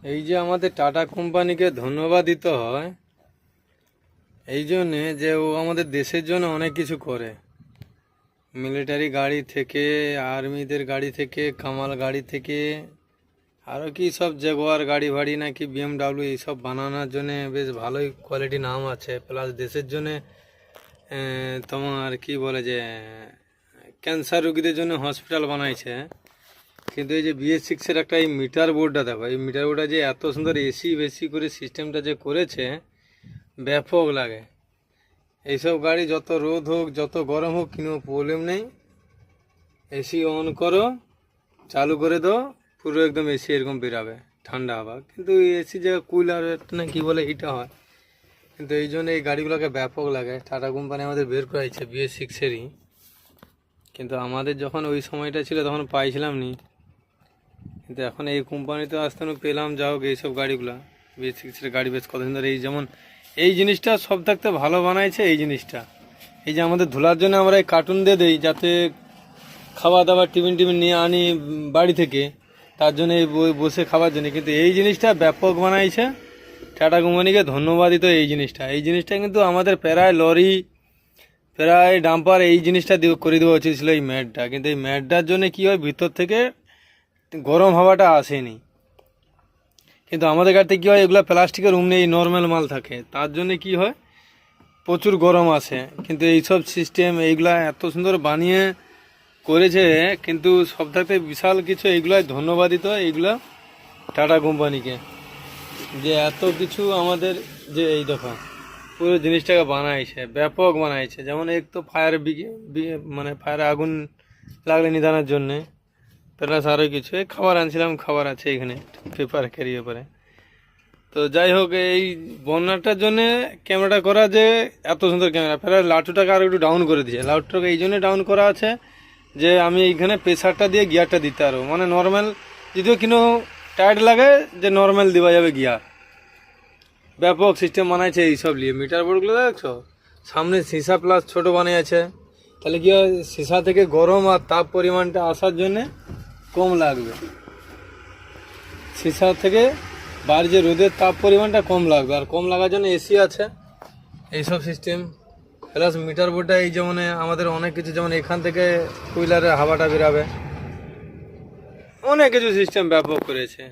এই যে আমাদের টাটা কোম্পানিকে ধন্যবাদ দিতে হয় এই জন্যে যে ও আমাদের দেশের জন্য অনেক কিছু করে। মিলিটারি গাড়ি থেকে, আর্মিদের গাড়ি থেকে, কামাল গাড়ি থেকে, আরও কি সব জাগুয়ার গাড়ি ফাড়ি নাকি বিএমডাব্লিউ এইসব বানানোর জন্যে বেশ ভালোই কোয়ালিটি নাম আছে। প্লাস দেশের জন্যে তোমার কি বলে যে ক্যান্সার রোগীদের জন্য হসপিটাল বানাইছে। কিন্তু এই যে BS6-এর একটা এই মিটার বোর্ডটা দেখো, এই মিটার বোর্ডটা যে এত সুন্দর এসি বেশি করে সিস্টেমটা যে করেছে ব্যাপক লাগে। এইসব গাড়ি যত রোদ হোক যত গরম হোক কোনো প্রবলেম নেই, এসি অন করো, চালু করে দাও, পুরো একদম এসি এরকম বেরাবে ঠান্ডা হাওয়া। কিন্তু এসি যে কুলার না কি বলে এটা হয়, কিন্তু এই জন্য এই গাড়িগুলোকে ব্যাপক লাগে। টাটা কোম্পানি আমাদের বের করাইছে BS6-এরই, কিন্তু আমাদের যখন ওই সময়টা ছিল তখন পাইছিলাম নি। কিন্তু এখন এই কোম্পানিতে আসতে পেলাম, যা হোক এইসব গাড়িগুলো BS6-এর গাড়ি বেশ কত সুন্দর। এই যেমন এই জিনিসটা সব থাকতে ভালো বানাইছে এই জিনিসটা। এই যে আমাদের ধুলার জন্য আমরা এই কার্টুন দিয়ে দিই যাতে খাওয়া দাওয়া টিফিন নিয়ে আনি বাড়ি থেকে, তার জন্য এই বসে খাবার জন্য। কিন্তু এই জিনিসটা ব্যাপক বানাইছে, টাটা কোম্পানিকে ধন্যবাদ দিত। এই জিনিসটা কিন্তু আমাদের প্রায় লরি, প্রায় ডাম্পার এই জিনিসটা করে দেওয়া উচিত ছিল এই ম্যাটটা। কিন্তু এই ম্যাটটার জন্য কী হয়, ভিতর থেকে গরম হাওয়াটা আসেনি। কিন্তু আমাদের গাড়িতে কী হয়, এগুলো প্লাস্টিকের নেই, নর্মাল মাল থাকে, তার জন্য কি হয় প্রচুর গরম আসে। কিন্তু এইসব সিস্টেম এইগুলা এত সুন্দর বানিয়ে করেছে, কিন্তু সব থাকতে বিশাল কিছু এইগুলাই ধন্যবাদ দিত এইগুলা টাটা কোম্পানিকে, যে এত কিছু আমাদের যে এই দেখো পুরো জিনিসটাকে বানাইছে, ব্যাপক বানাইছে। যেমন এক তো ফায়ার মানে ফায়ারে আগুন লাগলে নিধানোর জন্যে, প্লাস আরও কিছু। এই খাবার আনছিলাম, খাবার আছে এখানে পেপার ক্যারি পেপারে। তো যাই হোক, এই বন্যাটার জন্যে ক্যামেরাটা করা, যে এত সুন্দর ক্যামেরা, প্রায় লাউডটাকে আরও একটু ডাউন করে দিয়েছে। লাউডটাকে এই জন্যে ডাউন করা আছে যে আমি এইখানে প্রেসারটা দিয়ে গিয়ারটা দিতে পারবো, মানে নর্মাল যদিও কিনো টাইট লাগে যে নর্মাল দেওয়া যাবে গিয়ার। ব্যাপক সিস্টেম বানাইছে এইসব নিয়ে। মিটার বোর্ডগুলো দেখছো, সামনে সীসা প্লাস ছোট বানিয়েছে, তাহলে কি হয় সীসা থেকে গরম আর তাপ পরিমাণটা আসার জন্যে কম লাগবে, সীসা থেকে বাইরে যে রোদের তাপ পরিমাণটা কম লাগবে, আর কম লাগার জন্য এসি আছে এইসব সিস্টেম। প্লাস মিটার বোর্ডটা এই যেমন আমাদের অনেক কিছু, যেমন এখান থেকে কুইলারের হাওয়াটা বেরাবে, অনেক কিছু সিস্টেম ব্যাপক করেছে।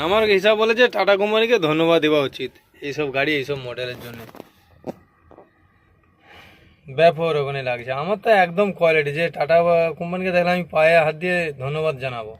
আমার হিসাব বলে যে টাটা কোম্পানিকে ধন্যবাদ দেওয়া উচিত এইসব গাড়ি এইসব মডেলের জন্য। ব্যাপক ওখানে লাগছে আমার তো একদম কোয়ালিটি, যে টাটা কোম্পানিকে দেখলে আমি পায়ে হাত দিয়ে ধন্যবাদ জানাবো।